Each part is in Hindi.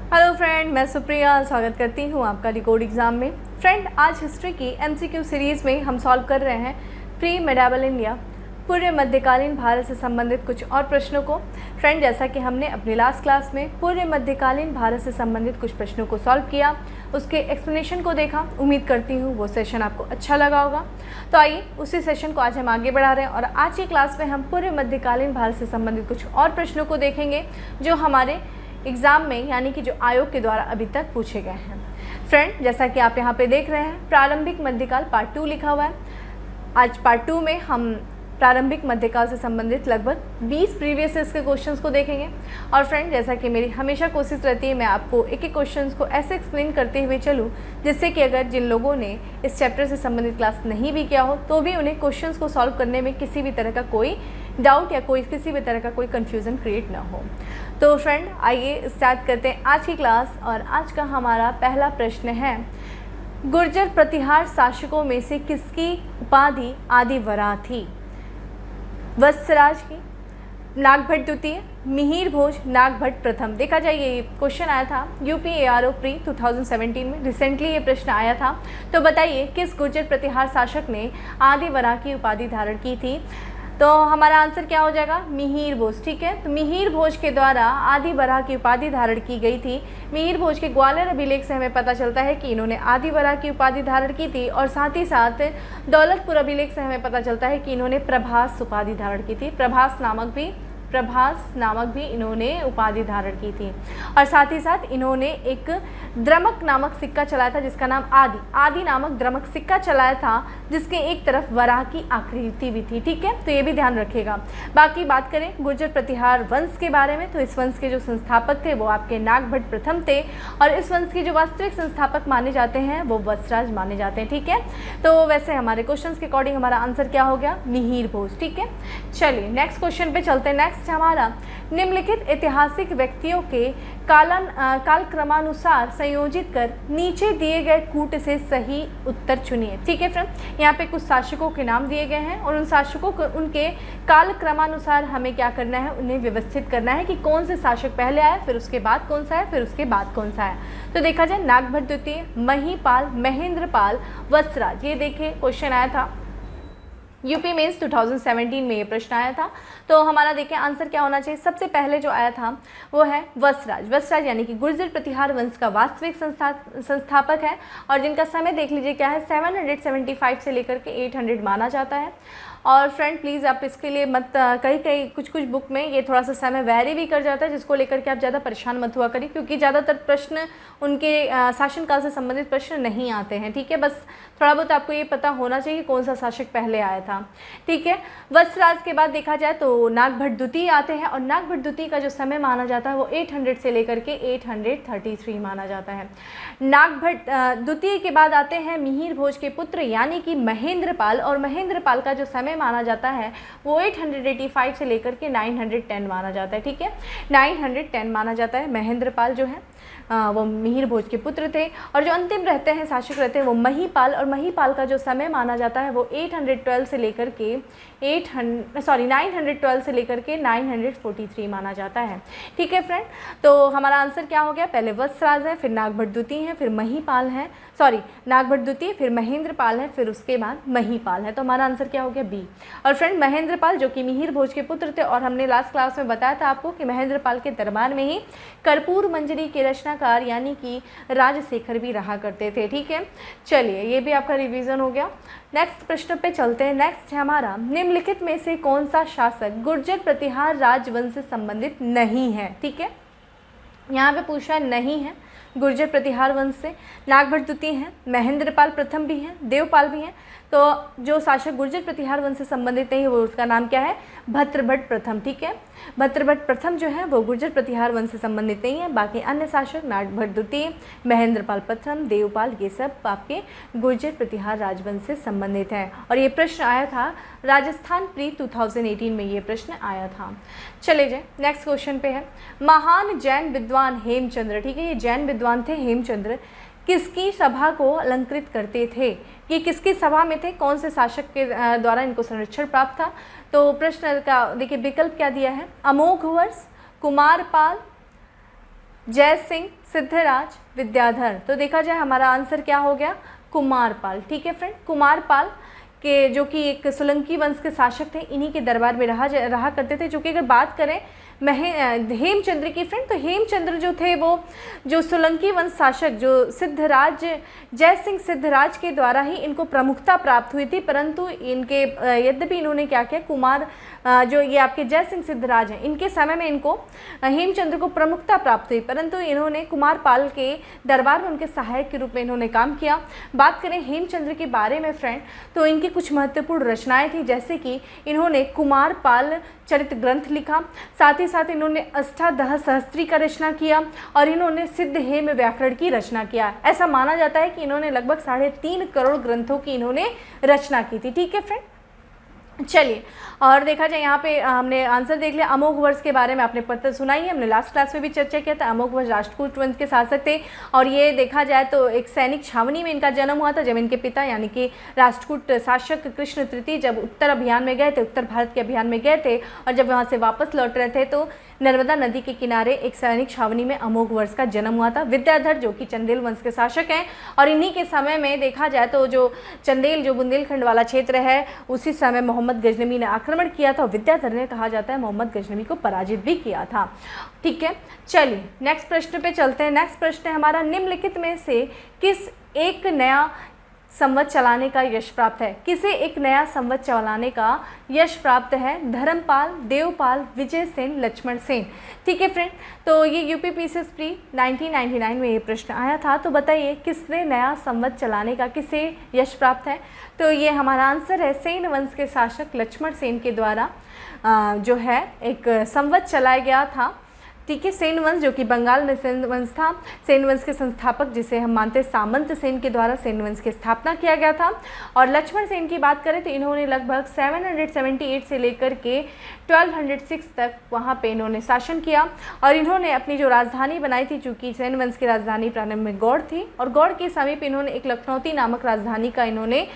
हेलो फ्रेंड, मैं सुप्रिया स्वागत करती हूँ आपका डिकोड एग्ज़ाम में। फ्रेंड, आज हिस्ट्री की एमसीक्यू सीरीज़ में हम सॉल्व कर रहे हैं प्री मेडावल इंडिया, पूर्व मध्यकालीन भारत से संबंधित कुछ और प्रश्नों को। फ्रेंड, जैसा कि हमने अपनी लास्ट क्लास में पूर्व मध्यकालीन भारत से संबंधित कुछ प्रश्नों को सॉल्व किया, उसके एक्सप्लेनेशन को देखा, उम्मीद करती हूँ वो सेशन आपको अच्छा लगा होगा। तो आइए उसी सेशन को आज हम आगे बढ़ा रहे हैं और आज की क्लास में हम पूर्व मध्यकालीन भारत से संबंधित कुछ और प्रश्नों को देखेंगे जो हमारे एग्ज़ाम में यानी कि जो आयोग के द्वारा अभी तक पूछे गए हैं। फ्रेंड, जैसा कि आप यहाँ पे देख रहे हैं, प्रारंभिक मध्यकाल पार्ट 2 लिखा हुआ है। आज पार्ट 2 में हम प्रारंभिक मध्यकाल से संबंधित लगभग 20 प्रीवियस ईयर्स के क्वेश्चंस को देखेंगे। और फ्रेंड, जैसा कि मेरी हमेशा कोशिश रहती है, मैं आपको एक एक क्वेश्चंस को ऐसे एक्सप्लेन करते हुए चलूँ जिससे कि अगर जिन लोगों ने इस चैप्टर से संबंधित क्लास नहीं भी किया हो तो भी उन्हें क्वेश्चंस को सॉल्व करने में किसी भी तरह का कोई डाउट या किसी भी तरह का कोई कन्फ्यूज़न क्रिएट ना हो। तो फ्रेंड, आइए स्टार्ट करते हैं आज की क्लास। और आज का हमारा पहला प्रश्न है, गुर्जर प्रतिहार शासकों में से किसकी उपाधि आदिवरा थी? वत्सराज की, नागभट्ट द्वितीय, मिहिर भोज, नागभट्ट प्रथम। देखा जाए ये क्वेश्चन आया था यूपीएआरओ प्री 2017 में, रिसेंटली ये प्रश्न आया था। तो बताइए किस गुर्जर प्रतिहार शासक ने आदिवरा की उपाधि धारण की थी? तो हमारा आंसर क्या हो जाएगा? मिहिर भोज। ठीक है, तो मिहिर भोज के द्वारा आदिवरा की उपाधि धारण की गई थी। मिहिर भोज के ग्वालियर अभिलेख से हमें पता चलता है कि इन्होंने आदिवरा की उपाधि धारण की थी। और साथ ही साथ दौलतपुर अभिलेख से हमें पता चलता है कि इन्होंने प्रभास उपाधि धारण की थी। प्रभास नामक भी इन्होंने उपाधि धारण की थी। और साथ ही साथ इन्होंने एक द्रमक नामक सिक्का चलाया था जिसका नाम आदि नामक द्रमक सिक्का चलाया था, जिसके एक तरफ वराह की आकृति भी थी। ठीक है, तो ये भी ध्यान रखिएगा। बाकी बात करें गुर्जर प्रतिहार वंश के बारे में, तो इस वंश के जो संस्थापक थे वो आपके नागभट्ट प्रथम थे। और इस वंश के जो वास्तविक संस्थापक माने जाते हैं वो वत्सराज माने जाते हैं। ठीक है, तो वैसे हमारे क्वेश्चन के अकॉर्डिंग हमारा आंसर क्या हो गया? मिहिर भोज। ठीक है, चलिए नेक्स्ट क्वेश्चन पे चलते हैं। नेक्स्ट हमारा, निम्नलिखित ऐतिहासिक व्यक्तियों के कालक्रमानुसार संयोजित कर नीचे दिए गए कूट से सही उत्तर चुनिए। ठीक है फ्रेंड, यहाँ पे कुछ शासकों के नाम दिए गए हैं और उन शासकों को उनके कालक्रमानुसार हमें क्या करना है, उन्हें व्यवस्थित करना है कि कौन से शासक पहले आए, फिर उसके बाद कौन सा है, फिर उसके बाद कौन सा है। तो देखा जाए, नागभट्ट द्वितीय, महीपाल, महेंद्रपाल, वत्सराज। ये देखिए क्वेश्चन आया था यूपी मेंस 2017 में ये प्रश्न आया था। तो हमारा देखिए आंसर क्या होना चाहिए? सबसे पहले जो आया था वो है वत्सराज। वत्सराज यानी कि गुर्जर प्रतिहार वंश का वास्तविक संस्थापक है और जिनका समय देख लीजिए क्या है, 775 से लेकर के 800 माना जाता है। और फ्रेंड प्लीज़ आप इसके लिए मत कहीं कुछ बुक में ये थोड़ा सा समय वैरी भी कर जाता है, जिसको लेकर के आप ज़्यादा परेशान मत हुआ करिए, क्योंकि ज़्यादातर प्रश्न उनके शासनकाल से संबंधित प्रश्न नहीं आते हैं। ठीक है, बस थोड़ा बहुत आपको ये पता होना चाहिए कौन सा शासक पहले आया था। ठीक है, वत्सराज के बाद देखा जाए तो नागभट्ट द्वितीय आते हैं और नागभट्ट द्वितीय का जो समय माना जाता है वो 800 से लेकर के 833 माना जाता है। नागभट्ट द्वितीय के बाद आते हैं मिहिर भोज के पुत्र यानी कि महेंद्रपाल, और महेंद्रपाल का जो समय माना जाता है वो 885 से लेकर के 910 माना जाता है। ठीक है, 910 माना जाता है। महेंद्रपाल जो है वो मिहिर भोज के पुत्र थे। और जो अंतिम रहते हैं शासक रहते हैं वो महीपाल, और महीपाल का जो समय माना जाता है वो 912 से लेकर के 943 माना जाता है। ठीक है फ्रेंड, तो हमारा आंसर क्या हो गया? पहले वत्सराज है, फिर नागभट्ट द्वितीय है, फिर महीपाल है, नागभट्ट द्वितीय, फिर महेंद्रपाल है, फिर उसके बाद महीपाल है। तो हमारा आंसर क्या हो गया? बी। और फ्रेंड महेंद्रपाल जो कि मिहिर भोज के पुत्र थे, और हमने लास्ट क्लास में बताया था आपको कि महेंद्रपाल के दरबार में ही कर्पूर मंजरी के रचनाकार यानी कि राजशेखर भी रहा करते थे। ठीक है, चलिए ये भी आपका रिवीजन हो गया। नेक्स्ट प्रश्न पे चलते हैं। नेक्स्ट है हमारा, निम्नलिखित में से कौन सा शासक गुर्जर प्रतिहार राजवंश से संबंधित नहीं है? ठीक है, यहाँ पे पूछा है नहीं है गुर्जर प्रतिहार वंश से। नागभट्ट द्वितीय हैं, महेंद्रपाल प्रथम भी हैं, देवपाल भी हैं। तो जो शासक गुर्जर प्रतिहार वंश से संबंधित नहीं है वो उसका नाम क्या है? भद्रभट्ट प्रथम। ठीक है, भद्रभट्ट प्रथम जो है वो गुर्जर प्रतिहार वंश से संबंधित नहीं है। बाकी अन्य शासक नागभट्ट द्वितीय, महेंद्रपाल प्रथम, देवपाल, ये सब आपके गुर्जर प्रतिहार राजवंश से संबंधित हैं। और ये प्रश्न आया था राजस्थान प्री 2018 में, ये प्रश्न आया था। चले जाए नेक्स्ट क्वेश्चन पे है, महान जैन विद्वान हेमचंद्र। ठीक है, ये जैन विद्वान थे हेमचंद्र, किसकी सभा को अलंकृत करते थे? ये किसकी सभा में थे? कौन से शासक के द्वारा इनको संरक्षण प्राप्त था? तो प्रश्न का देखिए विकल्प क्या दिया है, अमोघ वर्ष, कुमारपाल, जय सिंह, सिद्धराज, विद्याधर। तो देखा जाए हमारा आंसर क्या हो गया, कुमारपाल। ठीक है फ्रेंड, कुमारपाल के जो कि एक सोलंकी वंश के शासक थे, इन्हीं के दरबार में रहा करते थे। जो कि अगर बात करें हेमचंद्र की फ्रेंड, तो हेमचंद्र जो थे वो जो सोलंकी वंश शासक जो सिद्धराज, जय सिंह सिद्धराज के द्वारा ही इनको प्रमुखता प्राप्त हुई थी। परंतु इनके यद्यपि इन्होंने क्या किया, कुमार जो ये आपके जय सिंह सिद्धराज हैं, इनके समय में इनको हेमचंद्र को प्रमुखता प्राप्त हुई, परंतु इन्होंने कुमारपाल के दरबार में उनके सहायक के रूप में इन्होंने काम किया। बात करें हेमचंद्र के बारे में फ्रेंड, तो इनकी कुछ महत्वपूर्ण रचनाएं थी, जैसे कि इन्होंने कुमारपाल चरित ग्रंथ लिखा, साथ ही साथ इन्होंने अष्टादश सहस्त्री का रचना किया और इन्होंने सिद्ध हेम व्याकरण की रचना किया। ऐसा माना जाता है कि इन्होंने लगभग 3.5 करोड़ ग्रंथों की इन्होंने रचना की थी। ठीक है फ्रेंड, चलिए और देखा जाए यहाँ पे हमने आंसर देख लिया। अमोघ वर्ष के बारे में आपने पता सुनाई है, हमने लास्ट क्लास में भी चर्चा किया था। अमोघ वर्ष राष्ट्रकूट वंश के शासक थे और ये देखा जाए तो एक सैनिक छावनी में इनका जन्म हुआ था, जब इनके पिता यानी कि राष्ट्रकूट शासक कृष्ण तृतीय जब उत्तर अभियान में गए थे, उत्तर भारत के अभियान में गए थे और जब वहाँ से वापस लौट रहे थे तो नर्मदा नदी के किनारे एक सैनिक छावनी में अमोघ वर्ष का जन्म हुआ था। विद्याधर जो कि चंदेल वंश के शासक हैं और इन्हीं के समय में देखा जाए तो जो चंदेल जो बुंदेलखंड वाला क्षेत्र है, उसी समय मोहम्मद गजनवी ने आक्रमण किया था। विद्याधर ने कहा जाता है मोहम्मद गजनवी को पराजित भी किया था। ठीक है, चलिए नेक्स्ट प्रश्न पे चलते हैं। नेक्स्ट प्रश्न है हमारा, निम्नलिखित में से किस एक नया संवत चलाने का यश प्राप्त है? किसे एक नया संवत चलाने का यश प्राप्त है? धर्मपाल, देवपाल, विजय सेन, लक्ष्मण सेन। ठीक है फ्रेंड, तो ये यूपीपीसीएस प्री 1999 में ये प्रश्न आया था। तो बताइए किसने नया संवत चलाने का किसे यश प्राप्त है? तो ये हमारा आंसर है सेन वंश के शासक लक्ष्मण सेन के द्वारा जो है एक संवत चलाया गया था। ठीक है, सेन वंश जो कि बंगाल में सेन वंश था, सेन वंश के संस्थापक जिसे हम मानते हैं सामंत सेन के द्वारा सेन वंश की स्थापना किया गया था। और लक्ष्मण सेन की बात करें तो इन्होंने लगभग 778 से लेकर के 1206 तक वहाँ पे इन्होंने शासन किया और इन्होंने अपनी जो राजधानी बनाई थी, चूँकि सेन वंश की राजधानी प्रारंभ में गौड़ थी और गौड़ के समीप इन्होंने एक लखनौती नामक राजधानी का इन्होंने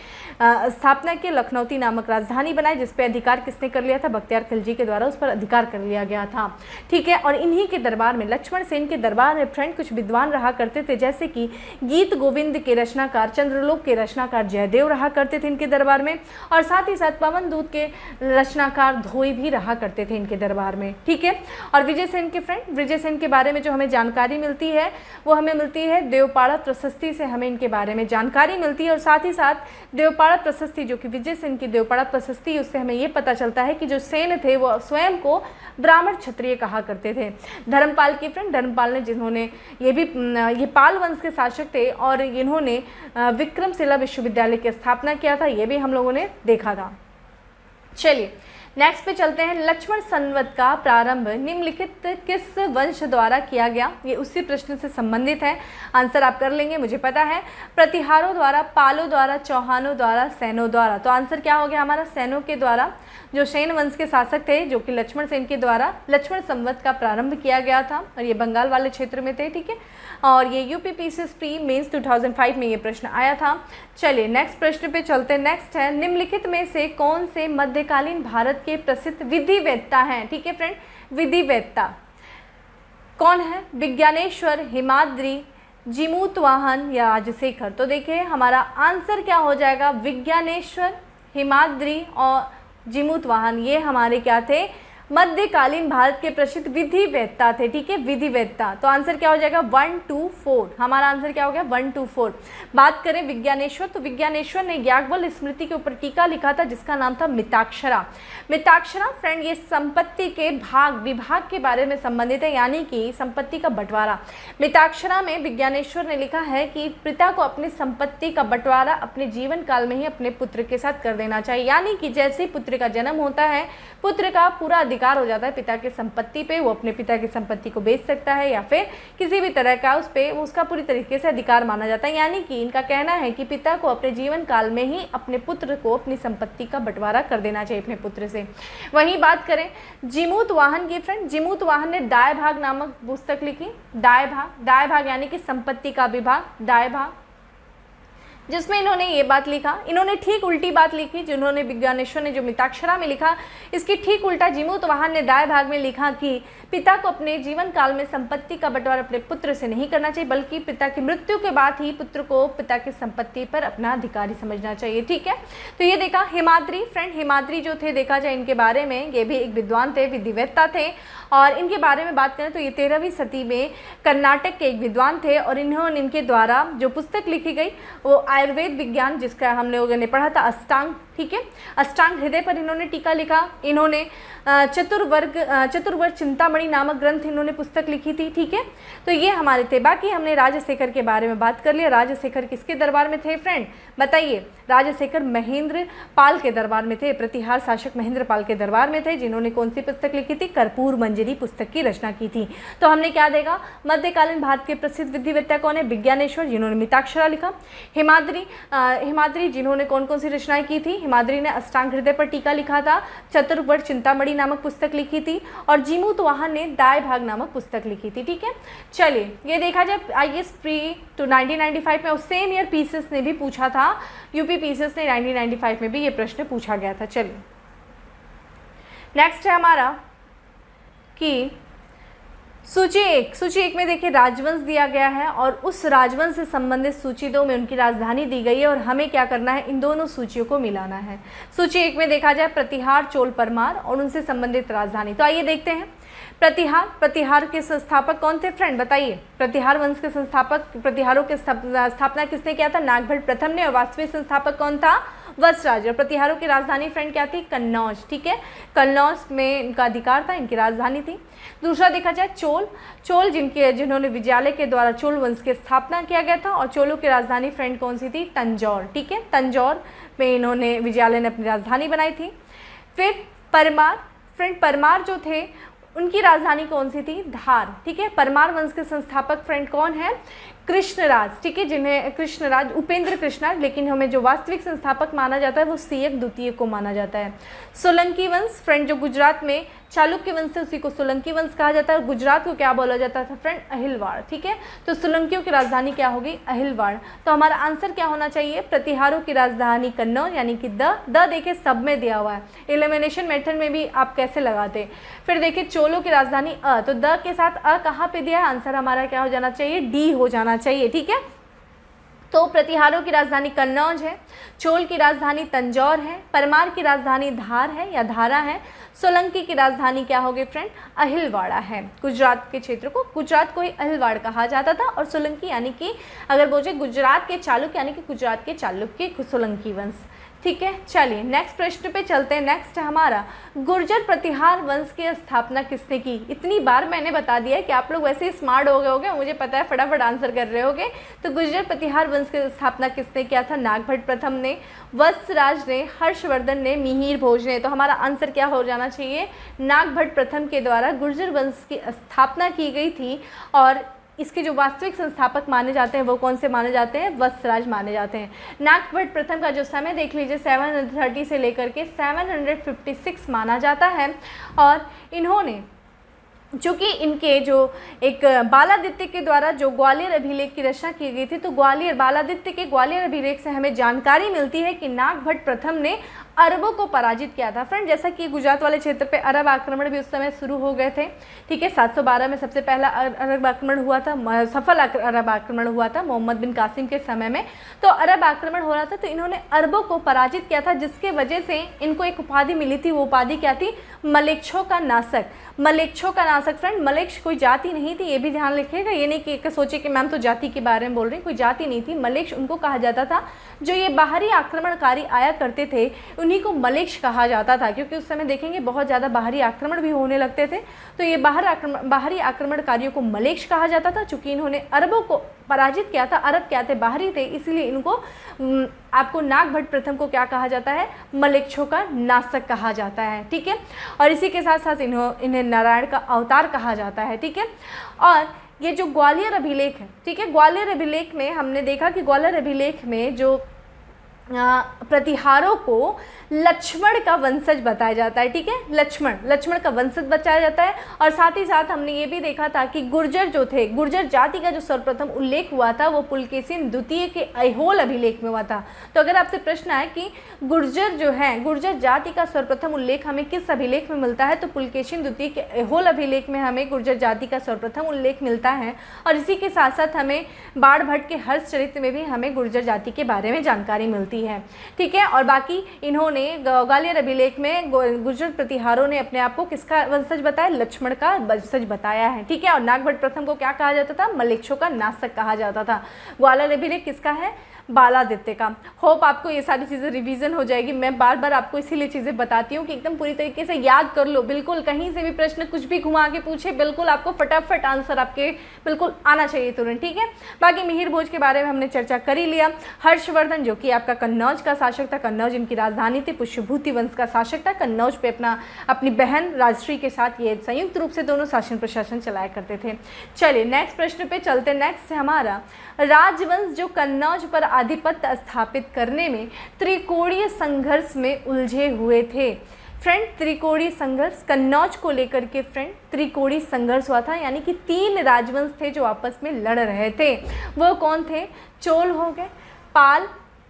स्थापना की। लखनौती नामक राजधानी बनाई जिस पर अधिकार किसने कर लिया था? बख्तियार खिलजी के द्वारा उस पर अधिकार कर लिया गया था। ठीक है, और इन्हीं के दरबार में, लक्ष्मण सेन के दरबार में फ्रेंड कुछ विद्वान रहा करते थे, जैसे कि गीत गोविंद के रचनाकार चंद्रलोक के रचनाकार जयदेव रहा करते थे इनके दरबार में और साथ ही साथ पवन दूत के रचनाकार धोई भी रहा करते थे इनके दरबार में। ठीक है, और विजय सेन के फ्रेंड, विजय सेन के बारे में जो हमें जानकारी मिलती है वो हमें मिलती है देवपाड़ा प्रशस्ति से, हमें इनके बारे में जानकारी मिलती है और साथ ही साथ देवपाड़ा प्रशस्ति जो कि विजय सेन की देवपाड़ा प्रशस्ति, उससे हमें ये पता चलता है कि जो सेन थे वो स्वयं को ब्राह्मण क्षत्रिय कहा करते थे। धर्मपाल की फ्रेंड, धर्मपाल ने जिन्होंने ये पाल वंश के शासक थे और इन्होंने विक्रमशिला विश्वविद्यालय की स्थापना किया था, ये भी हम लोगों ने देखा था। चलिए नेक्स्ट पे चलते हैं। लक्ष्मण संवत का प्रारंभ निम्नलिखित किस वंश द्वारा किया गया? ये उसी प्रश्न से संबंधित है, आंसर आप कर लेंगे मुझे पता है। प्रतिहारों द्वारा, पालों द्वारा, चौहानों द्वारा, सैनों द्वारा। तो आंसर क्या हो गया हमारा? सैनों के द्वारा। जो सेन वंश के शासक थे जो कि लक्ष्मण सेन के द्वारा लक्ष्मण संवत का प्रारंभ किया गया था और ये बंगाल वाले क्षेत्र में थे। ठीक है, और ये यूपीपीसीएस प्री मेंस 2005 में ये प्रश्न आया था। चलिए नेक्स्ट प्रश्न पे चलते हैं। नेक्स्ट है, निम्नलिखित में से कौन से मध्यकालीन भारत के प्रसिद्ध विधिवेत्ता हैं? ठीक है फ्रेंड, विधिवेत्ता कौन है? विज्ञानेश्वर, हिमाद्री, जीमूतवाहन या राजशेखर। तो देखिए हमारा आंसर क्या हो जाएगा? विज्ञानेश्वर, हिमाद्री और जीमूतवाहन, ये हमारे क्या थे? मध्यकालीन भारत के प्रसिद्ध विधिवेत्ता थे। ठीक है, विधिवेत्ता। तो आंसर क्या हो जाएगा? 1, 2, 4। हमारा आंसर क्या हो गया? 1, 2, 4। बात करें विज्ञानेश्वर, तो विज्ञानेश्वर ने याज्ञवल्क्य स्मृति के ऊपर टीका लिखा था जिसका नाम था मिताक्षरा। मिताक्षरा फ्रेंड ये संपत्ति के विभाग के बारे में संबंधित है, यानी कि संपत्ति का बंटवारा। मिताक्षरा में विज्ञानेश्वर ने लिखा है कि पिता को अपनी संपत्ति का बंटवारा अपने जीवन काल में ही अपने पुत्र के साथ कर देना चाहिए, यानी कि जैसे ही पुत्र का जन्म होता है पुत्र का पूरा अधिकार हो जाता है पिता की संपत्ति पे, वो अपने पिता की संपत्ति को बेच सकता है या फिर किसी भी तरह का उस पे उसका पूरी तरीके से अधिकार माना जाता है। यानी कि इनका कहना है कि पिता को अपने जीवन काल में ही अपने पुत्र को अपनी संपत्ति का बंटवारा कर देना चाहिए अपने पुत्र से। वहीं बात करें जीमूतवाहन की फ्रेंड, जीमूतवाहन ने दाय भाग नामक पुस्तक लिखी। दाय भाग यानी कि संपत्ति का विभाग, दाय भाग। जिसमें इन्होंने ये बात लिखा, इन्होंने ठीक उल्टी बात लिखी जिन्होंने विज्ञानेश्वर ने जो मिताक्षरा में लिखा, इसकी ठीक उल्टा जीमूतवाहन ने दाएं भाग में लिखा कि पिता को अपने जीवन काल में संपत्ति का बंटवारा अपने पुत्र से नहीं करना चाहिए, बल्कि पिता की मृत्यु के बाद ही पुत्र को पिता की संपत्ति पर अपना अधिकारी समझना चाहिए। ठीक है, तो ये देखा हिमाद्री। फ्रेंड हिमाद्री जो थे, देखा जाए इनके बारे में, ये भी एक विद्वान थे, विधिवेत्ता थे, और इनके बारे में बात करें तो ये 13वीं सदी में कर्नाटक के एक विद्वान थे, और इन्होंने इनके द्वारा जो पुस्तक लिखी गई वो आयुर्वेद विज्ञान, जिसका हम लोगों ने पढ़ा था अष्टांग। ठीक है, अष्टांग हृदय पर इन्होंने टीका लिखा। इन्होंने चतुर्वर्ग चिंतामणि नामक ग्रंथ इन्होंने पुस्तक लिखी थी। ठीक है, तो ये हमारे थे। बाकी हमने राजशेखर के बारे में बात कर लिया। राजशेखर किसके दरबार में थे फ्रेंड, बताइए। राजशेखर महेंद्र पाल के दरबार में थे, प्रतिहार शासक महेंद्र पाल के दरबार में थे, जिन्होंने कौन सी पुस्तक लिखी थी, कर्पूर मंजरी पुस्तक की रचना की थी। तो हमने क्या देखा, मध्यकालीन भारत के प्रसिद्ध विधिवेत्ता कौन है, विज्ञानेश्वर, जिन्होंने मिताक्षरा लिखा। हिमाद्री जिन्होंने कौन कौन सी रचनाएं की थी, हिमाद्री ने अष्टांग हृदय पर टीका लिखा था, चतुर्वर्ग चिंतामणि नामक पुस्तक लिखी थी, और जीमूतवाहन ने दाएं भाग नामक पुस्तक लिखी थी। ठीक है, चलिए ये देखा जाए IAS प्री तो 1995 में, और सेम ईयर पीसीएस ने भी पूछा था, यूपी पीसीएस ने 1995 में भी ये प्रश्न पूछा गया था। चलिए नेक्स्ट है हमारा कि सूची एक में देखिए राजवंश दिया गया है, और उस राजवंश से संबंधित सूची 2 में उनकी राजधानी दी गई है, और हमें क्या करना है, इन दोनों सूचियों को मिलाना है। सूची 1 में देखा जाए प्रतिहार, चोल, परमार और उनसे संबंधित राजधानी। तो आइए देखते हैं। प्रतिहार के संस्थापक कौन थे फ्रेंड, बताइए। प्रतिहार वंश के संस्थापक, प्रतिहारों के स्थापना किसने किया था, नागभट्ट प्रथम ने, और वास्तविक संस्थापक कौन था, वत्सराज। और प्रतिहारों की राजधानी फ्रेंड क्या थी, कन्नौज। ठीक है, कन्नौज में इनका अधिकार था, इनकी राजधानी थी। दूसरा देखा जाए चोल जिन्होंने विजयालय के द्वारा चोल वंश की स्थापना किया गया था, और चोलों की राजधानी फ्रेंड कौन सी थी, तंजौर। ठीक है, तंजौर में इन्होंने विजयालय ने अपनी राजधानी बनाई थी। फिर परमार, फ्रेंड परमार जो थे उनकी राजधानी कौन सी थी, धार। ठीक है, परमार वंश के संस्थापक फ्रेंड कौन है, कृष्णराज। ठीक है, जिन्हें कृष्णराज, उपेंद्र कृष्णराज, लेकिन हमें जो वास्तविक संस्थापक माना जाता है वो सियक द्वितीय को माना जाता है। सोलंकी वंश फ्रेंड जो गुजरात में चालुक्य वंश से, उसी को सोलंकी वंश कहा जाता है। गुजरात को क्या बोला जाता था फ्रेंड, अहिलवाड़। ठीक है, तो सोलंकियों की राजधानी क्या होगी, अहिलवाड़। तो हमारा आंसर क्या होना चाहिए, प्रतिहारों की राजधानी कन्नौज, यानी कि द देखिए सब में दिया हुआ है। एलिमिनेशन मेथड में भी आप कैसे लगाते। फिर देखिए चोलों की राजधानी तो द के साथ कहाँ पे दिया है, आंसर हमारा क्या हो जाना चाहिए, डी हो जाना चाहिए। ठीक है, तो प्रतिहारों की राजधानी कन्नौज है, चोल की राजधानी तंजौर है, परमार की राजधानी धार है या धारा है, सोलंकी की राजधानी क्या होगी फ्रेंड, अहिलवाड़ा है। गुजरात के क्षेत्र को, गुजरात को ही अहिलवाड़ कहा जाता था, और सोलंकी यानी कि अगर बोले गुजरात के चालुक्य यानी कि गुजरात के चालुक्य सोलंकी वंश। ठीक है, चलिए नेक्स्ट प्रश्न पे चलते हैं। नेक्स्ट है हमारा गुर्जर प्रतिहार वंश की स्थापना किसने की। इतनी बार मैंने बता दिया है कि आप लोग वैसे ही स्मार्ट हो गए होगे, मुझे पता है फटाफट आंसर कर रहे होगे। तो गुर्जर प्रतिहार वंश की स्थापना किसने किया था, नागभट्ट प्रथम ने, वत्सराज ने, हर्षवर्धन ने, मिहिर भोज ने। तो हमारा आंसर क्या हो जाना चाहिए, नागभट्ट प्रथम के द्वारा गुर्जर वंश की स्थापना की गई थी, और इसके जो वास्तविक संस्थापक माने जाते हैं वो कौन से माने जाते हैं, वत्सराज माने जाते हैं। नागभट्ट प्रथम का जो समय देख लीजिए 730 से लेकर के 756 माना जाता है, और इन्होंने चूँकि इनके जो एक बालादित्य के द्वारा जो ग्वालियर अभिलेख की रचना की गई थी, तो बालादित्य के ग्वालियर अभिलेख से हमें जानकारी मिलती है कि नागभट्ट प्रथम ने अरबों को पराजित किया था। फ्रेंड जैसा कि गुजरात वाले क्षेत्र पे अरब आक्रमण भी उस समय शुरू हो गए थे। ठीक है, 712 में सबसे पहला अरब आक्रमण हुआ था, सफल अरब आक्रमण हुआ था मोहम्मद बिन कासिम के समय में। तो अरब आक्रमण हो रहा था, तो इन्होंने अरबों को पराजित किया था, जिसके वजह से इनको एक उपाधि मिली थी। वो उपाधि क्या थी, मलेच्छों का नाशक। मलेच्छों का नाशक फ्रेंड, मलेच्छ कोई जाति नहीं थी, ये भी ध्यान रखिएगा। ये नहीं कि सोचे कि मैम तो जाति के बारे में बोल रही हैं, कोई जाति नहीं थी। मलेच्छ उनको कहा जाता था जो ये बाहरी आक्रमणकारी आया करते थे, उन्हीं को मलेच्छ कहा जाता था, क्योंकि उस समय देखेंगे बहुत ज़्यादा बाहरी आक्रमण भी होने लगते थे। तो ये बाहरी आक्रमणकारियों को मलेच्छ कहा जाता था। चूँकि इन्होंने अरबों को पराजित किया था, अरब क्या थे, बाहरी थे, इसलिए इनको आपको नागभट्ट प्रथम को क्या कहा जाता है, मलेच्छों का नाशक कहा जाता है। ठीक है, और इसी के साथ साथ इन्हें नारायण का अवतार कहा जाता है। ठीक है, और ये जो ग्वालियर अभिलेख है, ठीक है, ग्वालियर अभिलेख में हमने देखा कि ग्वालियर अभिलेख में जो प्रतिहारों को लक्ष्मण का वंशज बताया जाता है। ठीक है, लक्ष्मण का वंशज बताया जाता है। और साथ ही साथ हमने ये भी देखा था कि गुर्जर जो थे, गुर्जर जाति का जो सर्वप्रथम उल्लेख हुआ था वो पुलकेशिन द्वितीय के ऐहोल अभिलेख में हुआ था। तो अगर आपसे प्रश्न है कि गुर्जर जो है, गुर्जर जाति का सर्वप्रथम उल्लेख हमें किस अभिलेख में मिलता है, तो पुलकेशिन द्वितीय के ऐहोल अभिलेख में हमें गुर्जर जाति का सर्वप्रथम उल्लेख मिलता है। और इसी के साथ साथ हमें बाण भट्ट के हर्षचरित्र में भी हमें गुर्जर जाति के बारे में जानकारी मिलती है। ठीक है, और बाकी इन्होंने ग्वालियर अभिलेख में गुर्जर प्रतिहारों ने अपने आप को किसका वंशज बताया, लक्ष्मण का वंशज बताया है। ठीक है, और नागभट्ट प्रथम को क्या कहा जाता था, मलेच्छों का नासक कहा जाता था। ग्वालियर अभिलेख किसका है, बालादित्य का। होप आपको ये सारी चीज़ें रिवीजन हो जाएगी। मैं बार बार आपको इसीलिए चीज़ें बताती हूँ कि एकदम पूरी तरीके से याद कर लो। बिल्कुल कहीं से भी प्रश्न कुछ भी घुमा के पूछे, बिल्कुल आपको फटाफट आंसर आपके बिल्कुल आना चाहिए तुरंत। ठीक है, बाकी मिहिर भोज के बारे में हमने चर्चा कर ही लिया। हर्षवर्धन जो कि आपका कन्नौज का शासक था, कन्नौज इनकी राजधानी थी, पुष्यभूति वंश का शासक था। कन्नौज पे अपनी बहन राजश्री के साथ ये संयुक्त रूप से दोनों शासन प्रशासन चलाया करते थे। चलिए नेक्स्ट प्रश्न पे चलते। नेक्स्ट है हमारा, राजवंश जो कन्नौज पर आधिपत्य स्थापित करने में त्रिकोणीय संघर्ष में उलझे हुए थे। फ्रेंड, त्रिकोणीय संघर्ष कन्नौज को लेकर के फ्रेंड त्रिकोणीय संघर्ष हुआ था, यानी कि 3 राजवंश थे जो आपस में लड़ रहे थे। वो कौन थे, चोल हो गए, पाल,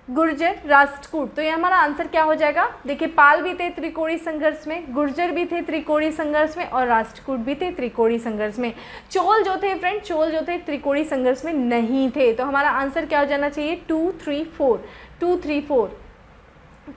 गुर्जर, राष्ट्रकूट। तो ये हमारा आंसर क्या हो जाएगा, देखिए पाल भी थे त्रिकोणीय संघर्ष में, गुर्जर भी थे त्रिकोणीय संघर्ष में, और राष्ट्रकूट भी थे त्रिकोणीय संघर्ष में। चोल जो थे फ्रेंड, चोल जो थे त्रिकोणीय संघर्ष में नहीं थे। तो हमारा आंसर क्या हो जाना चाहिए, 2, 3, 4, 2, 3, 4।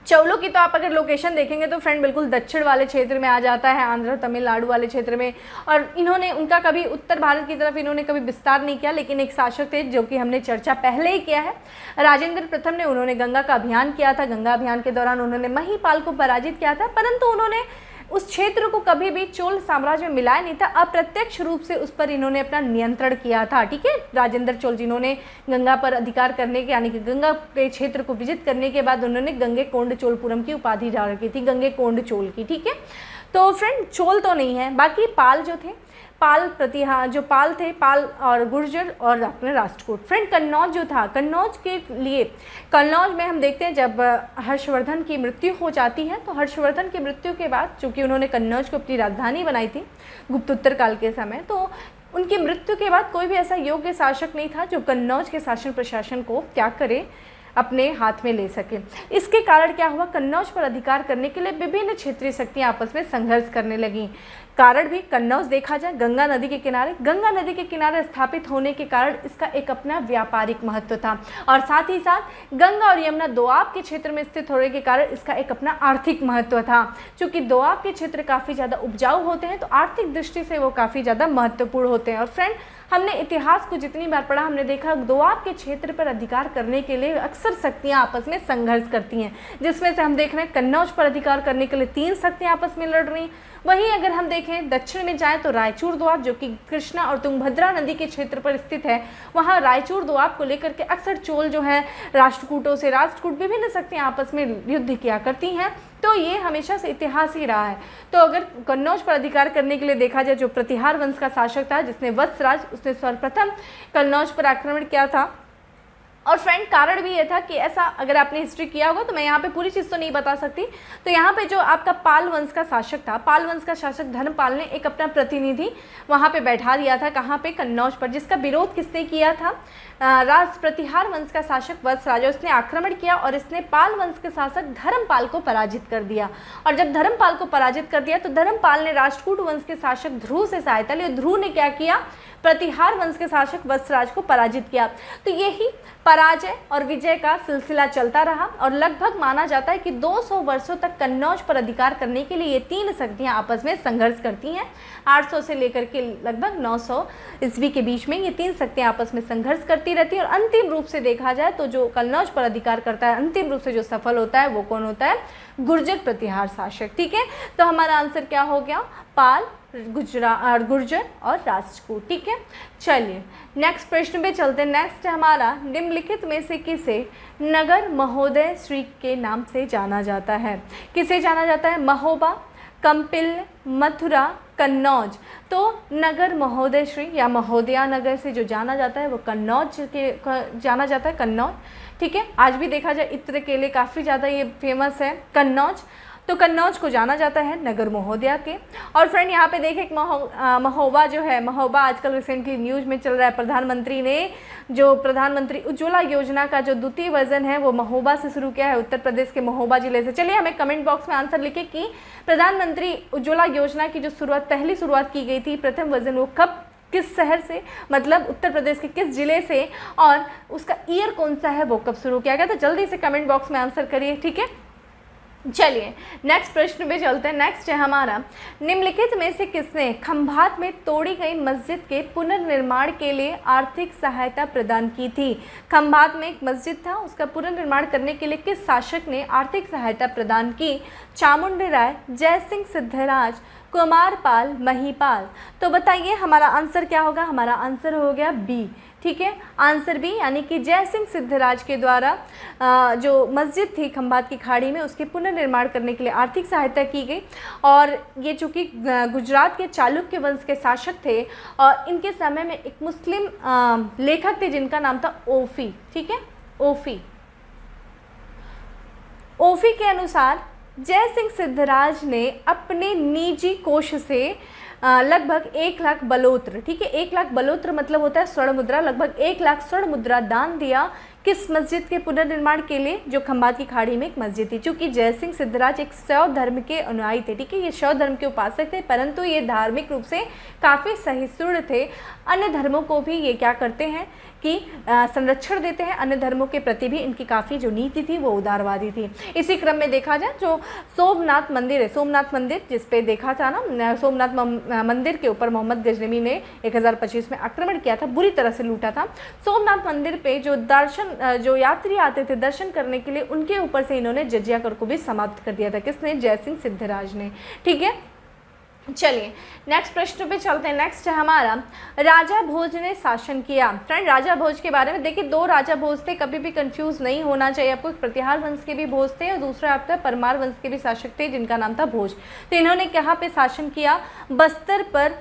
चौलों की तो आप अगर लोकेशन देखेंगे तो फ्रेंड बिल्कुल दक्षिण वाले क्षेत्र में आ जाता है, आंध्र तमिलनाडु वाले क्षेत्र में। और इन्होंने उनका कभी उत्तर भारत की तरफ इन्होंने कभी विस्तार नहीं किया, लेकिन एक शासक थे जो कि हमने चर्चा पहले ही किया है, राजेंद्र प्रथम ने। उन्होंने गंगा का अभियान किया था, गंगा अभियान के दौरान उन्होंने महिपाल को पराजित किया था, परंतु उन्होंने उस क्षेत्र को कभी भी चोल साम्राज्य में मिलाया नहीं था। अप्रत्यक्ष रूप से उस पर इन्होंने अपना नियंत्रण किया था। ठीक है, राजेंद्र चोल जिन्होंने गंगा पर अधिकार करने के, यानी कि गंगा के क्षेत्र को विजित करने के बाद उन्होंने गंगे कोंड चोलपुरम की उपाधि डाल रखी थी, गंगे कोंड चोल की। ठीक है, तो फ्रेंड चोल तो नहीं है, बाकी पाल जो थे, पाल प्रतिहार जो पाल थे, पाल और गुर्जर और अपने राष्ट्रकूट। फ्रेंड कन्नौज जो था, कन्नौज के लिए, कन्नौज में हम देखते हैं जब हर्षवर्धन की मृत्यु हो जाती है, तो हर्षवर्धन की मृत्यु के बाद चूँकि उन्होंने कन्नौज को अपनी राजधानी बनाई थी गुप्तोत्तर काल के समय, तो उनकी मृत्यु के बाद कोई भी ऐसा योग्य शासक नहीं था जो कन्नौज के शासन प्रशासन को क्या करे, अपने हाथ में ले सके। इसके कारण क्या हुआ, कन्नौज पर अधिकार करने के लिए विभिन्न क्षेत्रीय शक्तियां आपस में संघर्ष करने लगीं। कारण भी कन्नौज देखा जाए गंगा नदी के किनारे, गंगा नदी के किनारे स्थापित होने के कारण इसका एक अपना व्यापारिक महत्व था, और साथ ही साथ गंगा और यमुना दोआब के क्षेत्र में स्थित होने के कारण इसका एक अपना आर्थिक महत्व था। चूँकि दोआब के क्षेत्र काफ़ी ज़्यादा उपजाऊ होते हैं, तो आर्थिक दृष्टि से वो काफ़ी ज़्यादा महत्वपूर्ण होते हैं। और फ्रेंड हमने इतिहास को जितनी बार पढ़ा, हमने देखा दोआब के क्षेत्र पर अधिकार करने के लिए अक्सर शक्तियां आपस में संघर्ष करती हैं, जिसमें से हम देख रहे हैं कन्नौज पर अधिकार करने के लिए 3 शक्तियां आपस में लड़ रही। वहीं अगर हम देखें दक्षिण में जाएं तो रायचूर दोआब जो कि कृष्णा और तुंगभद्रा नदी के क्षेत्र पर स्थित है, वहाँ रायचूर दोआब को लेकर के अक्सर चोल जो है राष्ट्रकूटों से, राष्ट्रकूट विभिन्न शक्तियाँ आपस में युद्ध किया करती हैं। तो ये हमेशा से इतिहास ही रहा है। तो अगर कन्नौज पर अधिकार करने के लिए देखा जाए, जो प्रतिहार वंश का शासक था जिसने वत्सराज, उसने सर्वप्रथम कन्नौज पर आक्रमण किया था। और फ्रेंड कारण भी ये था कि ऐसा, अगर आपने हिस्ट्री किया होगा तो मैं यहाँ पे पूरी चीज़ तो नहीं बता सकती, तो यहाँ पे जो आपका पाल वंश का शासक था, पाल वंश का शासक धर्मपाल ने एक अपना प्रतिनिधि वहाँ पे बैठा दिया था, कहाँ पे, कन्नौज पर, जिसका विरोध किसने किया था, प्रतिहार वंश का शासक वत्सराज। उसने आक्रमण किया और इसने पाल वंश के शासक धर्मपाल को पराजित कर दिया। और जब धर्मपाल को पराजित कर दिया तो धर्मपाल ने राष्ट्रकूट वंश के शासक ध्रुव से सहायता ली। ध्रुव ने क्या किया, प्रतिहार वंश के शासक वत्सराज को पराजित किया। तो यही पराजय और विजय का सिलसिला चलता रहा, और लगभग माना जाता है कि 200 वर्षों तक कन्नौज पर अधिकार करने के लिए ये 3 शक्तियाँ आपस में संघर्ष करती हैं। 800 से लेकर के लगभग 900 ईस्वी के बीच में ये 3 शक्तियाँ आपस में संघर्ष करती रहती है। और अंतिम रूप से देखा जाए तो जो कन्नौज पर अधिकार करता है, अंतिम रूप से जो सफल होता है वो कौन होता है, गुर्जर प्रतिहार शासक। ठीक है, तो हमारा आंसर क्या हो गया, पाल, गुर्जर और राष्ट्रकूट। ठीक है, चलिए नेक्स्ट प्रश्न पे चलते हैं। नेक्स्ट है हमारा, निम्नलिखित में से किसे नगर महोदय श्री के नाम से जाना जाता है। किसे जाना जाता है, महोबा, कंपिल, मथुरा, कन्नौज। तो नगर महोदय श्री या महोदया नगर से जो जाना जाता है वो कन्नौज के जाना जाता है, कन्नौज। ठीक है, आज भी देखा जाए इत्र के लिए काफ़ी ज़्यादा ये फेमस है कन्नौज। तो कन्नौज को जाना जाता है नगर महोदया के। और फ्रेंड यहाँ पे देखें, महोबा जो है, महोबा आजकल रिसेंटली न्यूज़ में चल रहा है। प्रधानमंत्री ने जो प्रधानमंत्री उज्ज्वला योजना का जो द्वितीय वर्जन है वो महोबा से शुरू किया है, उत्तर प्रदेश के महोबा जिले से। चलिए हमें कमेंट बॉक्स में आंसर लिखे कि प्रधानमंत्री उज्ज्वला योजना की जो पहली शुरुआत की गई थी, प्रथम वर्जन, वो कब, किस शहर से, मतलब उत्तर प्रदेश के किस जिले से, और उसका ईयर कौन सा है, वो कब शुरू किया गया। तो जल्दी से कमेंट बॉक्स में आंसर करिए। ठीक है, चलिए नेक्स्ट प्रश्न पे चलते हैं। नेक्स्ट है हमारा, निम्नलिखित में से किसने खंभात में तोड़ी गई मस्जिद के पुनर्निर्माण के लिए आर्थिक सहायता प्रदान की थी। खंभात में एक मस्जिद था, उसका पुनर्निर्माण करने के लिए किस शासक ने आर्थिक सहायता प्रदान की? चामुंडी राय, जयसिंह सिद्धराज, कुमारपाल, महिपाल। तो बताइए हमारा आंसर क्या होगा? हमारा आंसर हो गया बी। ठीक है, आंसर बी, यानी कि जयसिंह सिद्धराज के द्वारा जो मस्जिद थी खंभात की खाड़ी में, उसके पुनर्निर्माण करने के लिए आर्थिक सहायता की गई। और ये चूँकि गुजरात के चालुक्य वंश के शासक थे और इनके समय में एक मुस्लिम लेखक थे जिनका नाम था ओफी। ठीक है, ओफी के अनुसार जयसिंह सिद्धराज ने अपने निजी कोष से लगभग 1 लाख बलोत्र, ठीक है, 1 लाख बलोत्र मतलब होता है स्वर्ण मुद्रा, लगभग 1 लाख स्वर्ण मुद्रा दान दिया। किस मस्जिद के पुनर्निर्माण के लिए? जो खंभात की खाड़ी में एक मस्जिद थी। चूँकि जयसिंह सिद्धराज एक शैव धर्म के अनुयायी थे, ठीक है, ये शैव धर्म के उपासक थे, परंतु ये धार्मिक रूप से काफ़ी सहिष्णु थे। अन्य धर्मों को भी ये क्या करते हैं कि संरक्षण देते हैं, अन्य धर्मों के प्रति भी इनकी काफ़ी जो नीति थी वो उदारवादी थी। इसी क्रम में देखा जाए जो सोमनाथ मंदिर है, सोमनाथ मंदिर जिस पे देखा था ना, सोमनाथ मंदिर के ऊपर मोहम्मद गजनवी ने 1025 में आक्रमण किया था, बुरी तरह से लूटा था। सोमनाथ मंदिर पे जो यात्री आते थे दर्शन करने के लिए, उनके ऊपर से इन्होंने जजिया कर को भी समाप्त कर दिया था। किसने? जयसिंह सिद्धराज ने। ठीक है, चलिए नेक्स्ट प्रश्न पे चलते हैं। नेक्स्ट है हमारा, राजा भोज ने शासन किया। फ्रेंड राजा भोज के बारे में देखिए, 2 राजा भोज थे, कभी भी कंफ्यूज नहीं होना चाहिए आपको। एक प्रतिहार वंश के भी भोज थे और दूसरा आपका परमार वंश के भी शासक थे जिनका नाम था भोज। तो इन्होंने कहाँ पे शासन किया? बस्तर पर,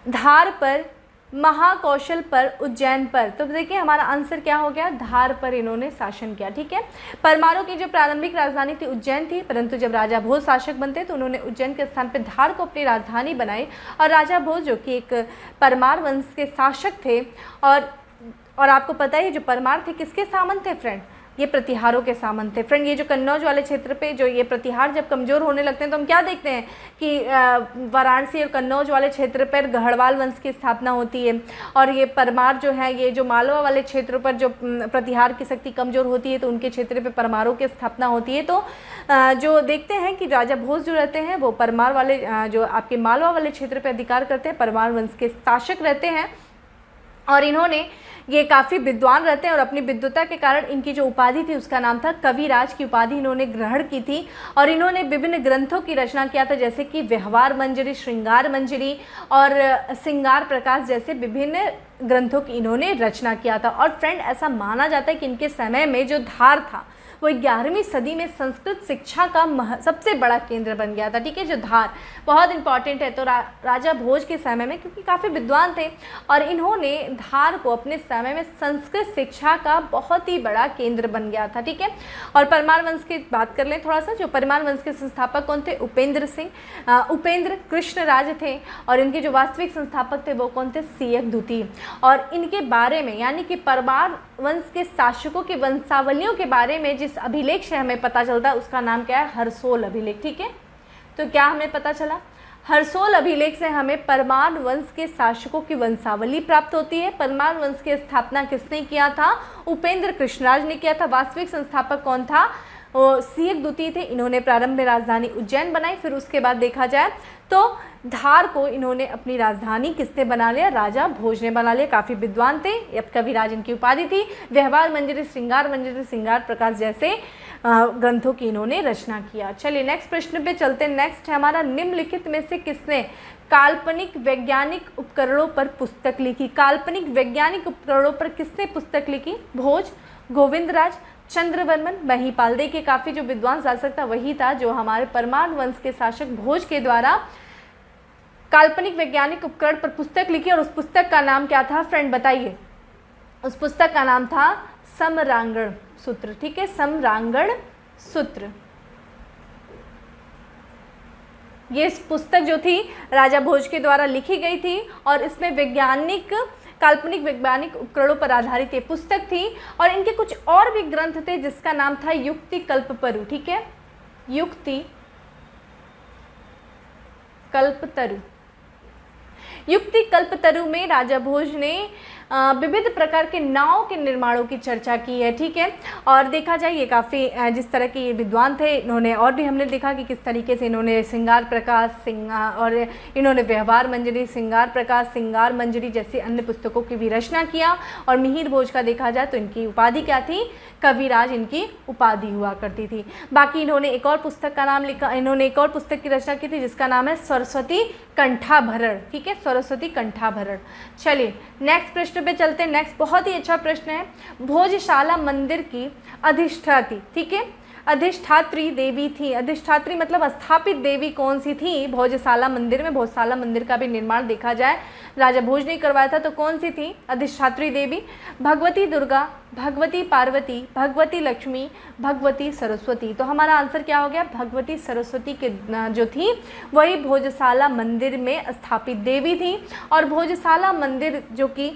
धार पर, महाकौशल पर, उज्जैन पर। तो देखिए हमारा आंसर क्या हो गया? धार पर इन्होंने शासन किया। ठीक है, परमारों की जो प्रारंभिक राजधानी थी उज्जैन थी, परंतु जब राजा भोज शासक बनते तो उन्होंने उज्जैन के स्थान पर धार को अपनी राजधानी बनाई। और राजा भोज जो कि एक परमार वंश के शासक थे, और आपको पता है जो परमार थे किसके सामंत थे फ्रेंड? ये प्रतिहारों के सामंत थे। फ्रेंड ये जो कन्नौज वाले क्षेत्र पे जो ये प्रतिहार जब कमज़ोर होने लगते हैं तो हम क्या देखते हैं कि वाराणसी और कन्नौज वाले क्षेत्र पर गढ़वाल वंश की स्थापना होती है, और ये परमार जो है, ये जो मालवा वाले क्षेत्रों पर जो प्रतिहार की शक्ति कमज़ोर होती है तो उनके क्षेत्र पे परमारों की स्थापना होती है। तो जो देखते हैं कि राजा भोज जो रहते हैं वो परमार वाले जो आपके मालवा वाले क्षेत्र पर अधिकार करते हैं, परमार वंश के शासक रहते हैं। और इन्होंने ये काफ़ी विद्वान रहते हैं और अपनी विद्वता के कारण इनकी जो उपाधि थी उसका नाम था कविराज की उपाधि इन्होंने ग्रहण की थी। और इन्होंने विभिन्न ग्रंथों की रचना किया था, जैसे कि व्यवहार मंजरी, श्रृंगार मंजरी और श्रृंगार प्रकाश जैसे विभिन्न ग्रंथों की इन्होंने रचना किया था। और फ्रेंड ऐसा माना जाता है कि इनके समय में जो धार था वो 11वीं सदी में संस्कृत शिक्षा का सबसे बड़ा केंद्र बन गया था। ठीक है, जो धार बहुत इंपॉर्टेंट है। तो राजा भोज के समय में, क्योंकि काफ़ी विद्वान थे और इन्होंने धार को अपने समय में संस्कृत शिक्षा का बहुत ही बड़ा केंद्र बन गया था। ठीक है, और परमार वंश की बात कर लें थोड़ा सा। जो परमार वंश के संस्थापक कौन थे? उपेंद्र कृष्ण राज थे। और इनके जो वास्तविक संस्थापक थे वो कौन थे? सीएक द्वितीय। और इनके बारे में, यानी कि परमार वंश के शासकों की वंशावलियों के बारे में जिस अभिलेख से हमें पता चलता है उसका नाम क्या है? हरसोल अभिलेख। ठीक है, तो क्या हमें पता चला? हरसोल अभिलेख से हमें परमार वंश के शासकों की वंशावली प्राप्त होती है। परमार वंश की स्थापना किसने किया था? उपेंद्र कृष्णराज ने किया था। वास्तविक संस्थापक कौन था? वो सीएक द्वितीय थे। इन्होंने प्रारंभ में राजधानी उज्जैन बनाई। फिर उसके बाद देखा जाए तो धार को इन्होंने अपनी राजधानी किसने बना लिया? राजा भोज ने बना लिया। काफ़ी विद्वान थे, अब कविराज इनकी उपाधि थी। व्यवहार मंजरी, श्रृंगार प्रकाश जैसे ग्रंथों की इन्होंने रचना किया। चलिए नेक्स्ट प्रश्न पे चलते हैं। नेक्स्ट है हमारा, निम्नलिखित में से किसने काल्पनिक वैज्ञानिक उपकरणों पर पुस्तक लिखी? काल्पनिक वैज्ञानिक उपकरणों पर किसने पुस्तक लिखी? भोज, गोविंदराज, चंद्रवर्मन, महिपाल। देखिए काफ़ी जो विद्वान शासक था वही था जो हमारे परमार वंश के शासक भोज के द्वारा काल्पनिक वैज्ञानिक उपकरण पर पुस्तक लिखी और उस पुस्तक का नाम क्या था फ्रेंड, बताइए। उस पुस्तक का नाम था समरांगण सूत्र, ठीक है, समरांगण सूत्र। ये पुस्तक जो थी राजा भोज के द्वारा लिखी गई थी और इसमें काल्पनिक वैज्ञानिक उपकरणों पर आधारित ये पुस्तक थी। और इनके कुछ और भी ग्रंथ थे जिसका नाम था युक्ति कल्पतरु, ठीक है, युक्ति कल्पतरु। युक्ति कल्पतरु में राजा भोज ने विविध प्रकार के नाव के निर्माणों की चर्चा की है, ठीक है। और देखा जाए ये काफ़ी जिस तरह के ये विद्वान थे, इन्होंने और भी हमने देखा कि किस तरीके से इन्होंने श्रृंगार प्रकाश और इन्होंने व्यवहार मंजरी, श्रृंगार प्रकाश, श्रृंगार मंजरी जैसी अन्य पुस्तकों की भी रचना किया। और मिहिर भोज का देखा जाए तो इनकी उपाधि क्या थी, कविराज इनकी उपाधि हुआ करती थी। बाकी इन्होंने एक और पुस्तक का नाम लिखा, इन्होंने एक और पुस्तक की रचना की थी जिसका नाम है सरस्वती कंठाभरण, ठीक है, सरस्वती कंठाभरण। चलिए नेक्स्ट प्रश्न पे चलते हैं। नेक्स्ट बहुत ही अच्छा प्रश्न है, भोजशाला मंदिर की अधिष्ठात्री, ठीक है, अधिष्ठात्री देवी थी। अधिष्ठात्री मतलब स्थापित देवी कौन सी थी भोजशाला मंदिर में? भोजशाला मंदिर का भी निर्माण देखा जाए राजा भोज ने करवाया था, तो कौन सी थी अधिष्ठात्री देवी? भगवती दुर्गा, भगवती पार्वती, भगवती लक्ष्मी, भगवती सरस्वती। तो हमारा आंसर क्या हो गया? भगवती सरस्वती के जो थी वही भोजशाला मंदिर में स्थापित देवी थी। और भोजशाला मंदिर जो कि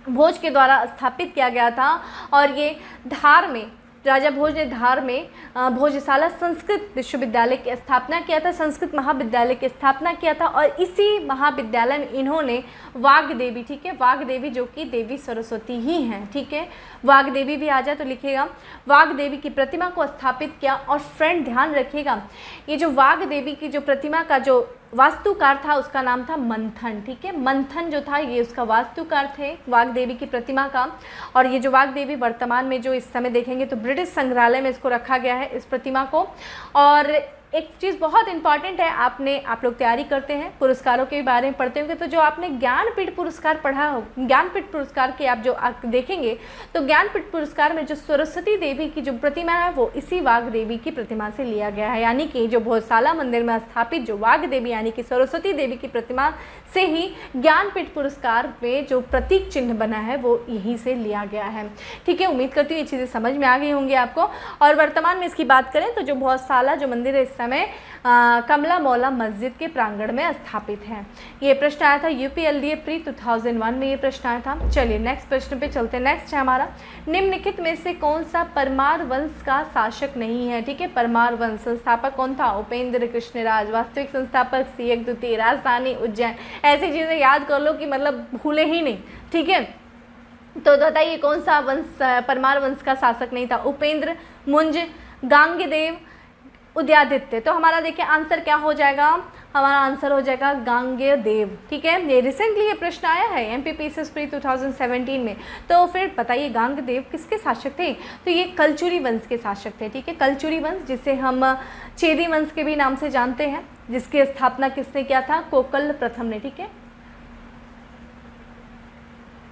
भोज के द्वारा स्थापित किया गया था और ये धार में, राजा भोज ने धार में भोजशाला संस्कृत विश्वविद्यालय की स्थापना किया था, संस्कृत महाविद्यालय की स्थापना किया था। और इसी महाविद्यालय में इन्होंने वाग्देवी, ठीक है, वाग्देवी जो कि देवी सरस्वती ही हैं, ठीक है, वाग्देवी भी आ जाए तो लिखिएगा, वाग्देवी की प्रतिमा को स्थापित किया। और फ्रेंड ध्यान रखिएगा, ये जो वाग्देवी की जो प्रतिमा का जो वास्तुकार था उसका नाम था मंथन, ठीक है, मंथन जो था ये उसका वास्तुकार थे वाग्देवी की प्रतिमा का। और ये जो वाग्देवी वर्तमान में जो इस समय देखेंगे तो ब्रिटिश संग्रहालय में इसको रखा गया है, इस प्रतिमा को। और एक चीज़ बहुत इंपॉर्टेंट है, आप लोग तैयारी करते हैं पुरस्कारों के बारे में पढ़ते होंगे, तो जो आपने ज्ञानपीठ पुरस्कार पढ़ा हो, ज्ञानपीठ पुरस्कार के आप जो देखेंगे तो ज्ञानपीठ पुरस्कार में जो सरस्वती देवी की जो प्रतिमा है वो इसी वाग्देवी की प्रतिमा से लिया गया है। यानी कि जो भोजशाला मंदिर में स्थापित जो वाग्देवी यानी कि सरस्वती देवी की प्रतिमा से ही ज्ञानपीठ पुरस्कार में जो प्रतीक चिन्ह बना है वो यहीं से लिया गया है, ठीक है। उम्मीद करती हूँ ये चीज़ें समझ में आ गई होंगी आपको। और वर्तमान में इसकी बात करें तो जो भोजशाला जो मंदिर है समय कमला मौला मस्जिद के प्रांगण में स्थापित है। ये प्रश्न आया था यूपीएलडीए प्री 2001 में, ये प्रश्न आया था। चलिए नेक्स्ट प्रश्न पे चलते हैं। नेक्स्ट है हमारा, निम्नलिखित में से कौन सा परमार वंश का शासक नहीं है? ठीक है, परमार वंश संस्थापक कौन था? उपेंद्र कृष्णराज। वास्तविक संस्थापक सियक द्वितीय। राजधानी उज्जैन। ऐसी चीज़ें याद कर लो कि मतलब भूले ही नहीं, ठीक है। तो बताइए कौन सा वंश परमार वंश का शासक नहीं था? उपेंद्र, मुंज, गांगेयदेव, उदयादित्य। तो हमारा देखिए आंसर क्या हो जाएगा? हमारा आंसर हो जाएगा गांगेयदेव, ठीक है। ये रिसेंटली ये प्रश्न आया है एमपीपीएसएस प्री 2017 में। तो फिर बताइए गांगेयदेव किसके शासक थे? तो ये कलचुरी वंश के शासक थे, ठीक है, कलचुरी वंश जिसे हम चेदी वंश के भी नाम से जानते हैं, जिसकी स्थापना किसने किया था? कोकल प्रथम ने, ठीक है,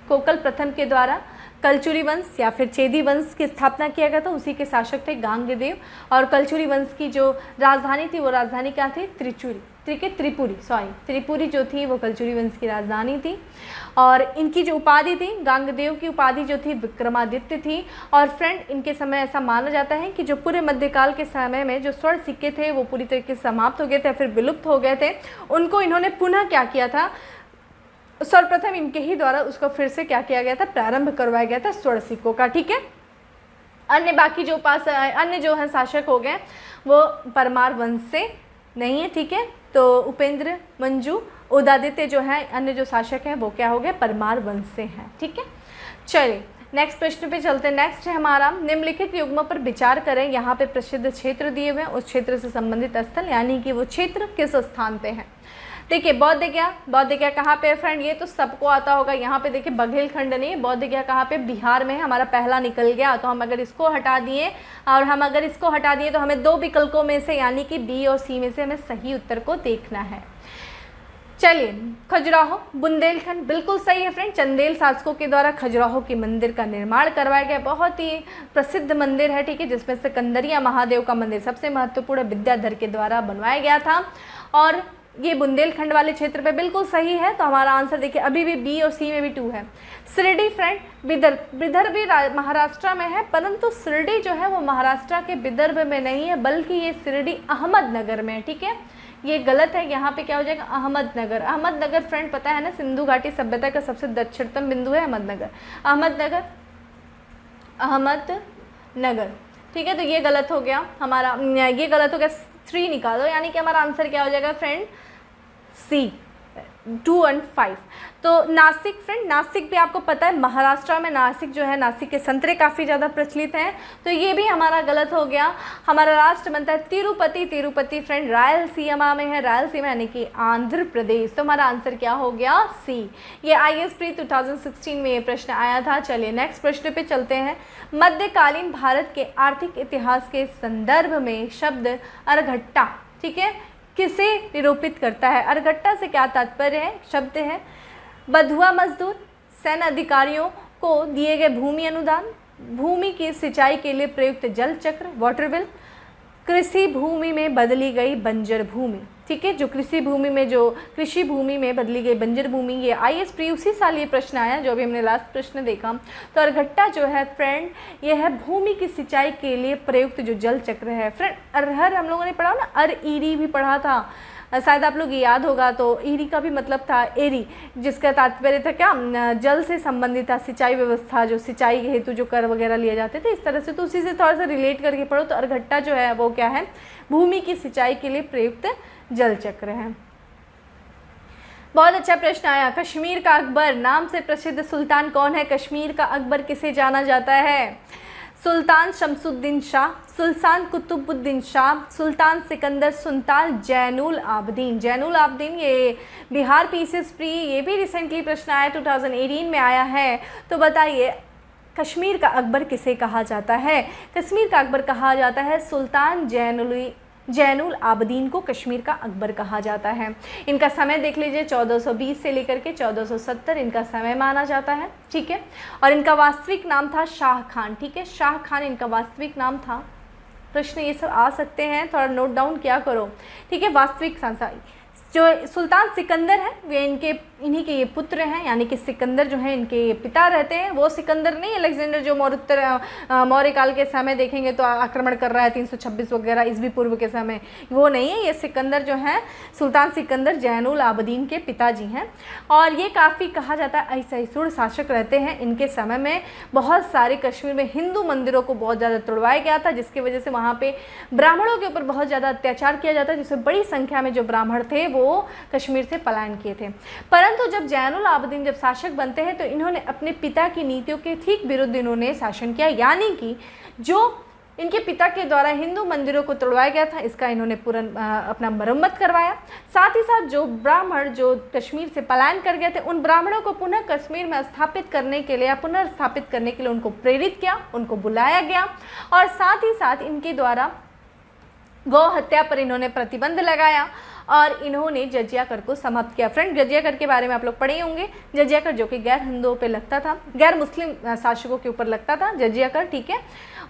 कोकल प्रथम के द्वारा कलचुरी वंश या फिर चेदी वंश की स्थापना किया गया था, उसी के शासक थे गांगेयदेव। और कलचुरी वंश की जो राजधानी थी वो राजधानी क्या थी? त्रिपुरी जो थी वो कलचुरी वंश की राजधानी थी। और इनकी जो उपाधि थी, गांगेयदेव की उपाधि जो थी विक्रमादित्य थी। और फ्रेंड इनके समय ऐसा माना जाता है कि जो पूरे मध्यकाल के समय में जो स्वर्ण सिक्के थे वो पूरी तरीके से समाप्त हो गए थे, फिर विलुप्त हो गए थे, उनको इन्होंने पुनः क्या किया था? सर्वप्रथम इनके ही द्वारा उसको फिर से क्या किया गया था? प्रारंभ करवाया गया था स्वर्ण सिक्कों का, ठीक है। अन्य बाकी जो अन्य जो है शासक हो गए वो परमार वंश से नहीं है, ठीक है। तो उपेंद्र, मंजू, उदयादित्य जो है अन्य जो शासक हैं वो क्या हो गए? परमार वंश से हैं, ठीक है। चलिए नेक्स्ट प्रश्न पे चलते हैं। नेक्स्ट है हमारा, निम्नलिखित युग्म पर विचार करें। यहाँ पे प्रसिद्ध क्षेत्र दिए हुए हैं, उस क्षेत्र से संबंधित स्थल यानी कि वो क्षेत्र किस स्थान पे है। देखिए बौद्धगया कहाँ पे है फ्रेंड? ये तो सबको आता होगा। यहाँ पे देखिए बघेलखंड नहीं, बौद्धगया कहाँ पे? बिहार में है। हमारा पहला निकल गया, तो हम अगर इसको हटा दिए तो हमें दो विकल्पों में से यानी कि बी और सी में से हमें सही उत्तर को देखना है। चलिए खजुराहो, बुंदेलखंड, बिल्कुल सही है फ्रेंड। चंदेल शासकों के द्वारा खजुराहो के मंदिर का निर्माण करवाया गया, बहुत ही प्रसिद्ध मंदिर है, ठीक है, जिसमें सिकंदरिया महादेव का मंदिर सबसे महत्वपूर्ण विद्याधर के द्वारा बनवाया गया था। और ये बुंदेलखंड वाले क्षेत्र पे बिल्कुल सही है। तो हमारा आंसर देखिए अभी भी बी और सी में भी 2 है। शिरडी फ्रेंड विदर्भ भी महाराष्ट्र में है, परंतु शिरडी जो है वो महाराष्ट्र के विदर्भ में नहीं है, बल्कि ये शिरडी अहमदनगर में है। ठीक है, ये गलत है, यहाँ पे क्या हो जाएगा अहमदनगर। अहमदनगर फ्रेंड पता है ना, सिंधु घाटी सभ्यता का सबसे दक्षिणतम बिंदु है अहमदनगर। अहमदनगर ठीक है, तो ये गलत हो गया हमारा, ये गलत हो गया। 3 निकालो, यानी कि हमारा आंसर क्या हो जाएगा फ्रेंड सी 2 और 5। तो नासिक फ्रेंड, नासिक भी आपको पता है महाराष्ट्र में नासिक जो है, नासिक के संतरे काफ़ी ज़्यादा प्रचलित हैं, तो ये भी हमारा गलत हो गया। हमारा राष्ट्र बनता है तिरुपति। तिरुपति फ्रेंड रायलसीमा में है, रायलसीमा यानी कि आंध्र प्रदेश। तो हमारा आंसर क्या हो गया सी। ये IAS प्री 2016 में ये प्रश्न आया था। चलिए नेक्स्ट प्रश्न पे चलते हैं। मध्यकालीन भारत के आर्थिक इतिहास के संदर्भ में शब्द अर्घट्टा ठीक है किसे निरूपित करता है? अर्घट्टा से क्या तात्पर्य है? शब्द है बधुआ मजदूर, सैन्य अधिकारियों को दिए गए भूमि अनुदान, भूमि की सिंचाई के लिए प्रयुक्त जल चक्र वाटरविल, कृषि भूमि में बदली गई बंजर भूमि। ठीक है, जो कृषि भूमि में बदली गई बंजर भूमि, ये IAS प्री उसी साल ये प्रश्न आया जो अभी हमने लास्ट प्रश्न देखा। तो अर्घट्टा जो है फ्रेंड ये है भूमि की सिंचाई के लिए प्रयुक्त जो जल चक्र है। फ्रेंड अरहर हम लोगों ने पढ़ा ना, ईरी भी पढ़ा था, शायद आप लोग याद होगा। तो ईरी का भी मतलब था एरी, जिसका तात्पर्य था क्या, जल से संबंधित था, सिंचाई व्यवस्था, जो सिंचाई के हेतु जो कर वगैरह लिए जाते थे इस तरह से। तो उसी से थोड़ा सा रिलेट करके पढ़ो। तो अर्घट्टा जो है वो क्या है, भूमि की सिंचाई के लिए प्रयुक्त जल चक्र है। बहुत अच्छा प्रश्न आया। कश्मीर का अकबर नाम से प्रसिद्ध सुल्तान कौन है? कश्मीर का अकबर किसे जाना जाता है? सुल्तान शमसुद्दीन शाह, सुल्तान कुतुबुद्दीन शाह, सुल्तान सिकंदर, सुल्तान जैनुल आबदीन। जैनुल आबदीन ये बिहार PCS प्री ये भी रिसेंटली प्रश्न आया, 2018 में आया है। तो बताइए कश्मीर का अकबर किसे कहा जाता है? कश्मीर का अकबर कहा जाता है सुल्तान जैनुल आबदीन को कश्मीर का अकबर कहा जाता है। इनका समय देख लीजिए 1420 से लेकर के 1470 इनका समय माना जाता है। ठीक है, और इनका वास्तविक नाम था शाह खान। ठीक है, शाह खान इनका वास्तविक नाम था। प्रश्न ये सब आ सकते हैं, थोड़ा नोट डाउन किया करो। ठीक है, वास्तविक संसारी जो सुल्तान सिकंदर है वे इन्हीं के ये पुत्र हैं, यानी कि सिकंदर जो है इनके पिता रहते हैं। वो सिकंदर नहीं अलेक्जेंडर जो मौर्य काल के समय देखेंगे तो आक्रमण कर रहा है 326 वगैरह ईस्वी पूर्व के समय, वो नहीं है। ये सिकंदर जो है सुल्तान सिकंदर जैनुल आबदीन के पिताजी हैं। और ये काफ़ी कहा जाता है असहिष्णु शासक रहते हैं। इनके समय में बहुत सारे कश्मीर में हिंदू मंदिरों को बहुत ज़्यादा तोड़वाया गया था, जिसकी वजह से वहाँ पे ब्राह्मणों के ऊपर बहुत ज़्यादा अत्याचार किया जाता है, जिसमें बड़ी संख्या में जो ब्राह्मण थे वो कश्मीर से पलायन किए थे। परंतु जब जैनुल आबदीन जब शासक बनते हैं तो इन्होंने अपने पिता की नीतियों के ठीक विरुद्ध इन्होंने शासन किया, यानी कि जो इनके पिता के द्वारा हिंदू मंदिरों को तोड़वाया गया था इसका इन्होंने अपना मरम्मत करवाया। साथ ही साथ जो ब्राह्मण जो कश्मीर से पलायन कर गए थे उन ब्राह्मणों को पुनः कश्मीर में स्थापित करने के लिए या पुनर्स्थापित करने के लिए उनको प्रेरित किया, उनको बुलाया गया। और साथ ही साथ इनके द्वारा गौ हत्या पर इन्होंने प्रतिबंध लगाया और इन्होंने जजिया कर को समाप्त किया। फ्रेंड जजिया कर के बारे में आप लोग पढ़े होंगे। जजिया कर जो कि गैर हिंदुओं पे लगता था, गैर मुस्लिम शासकों के ऊपर लगता था जजिया कर। ठीक है,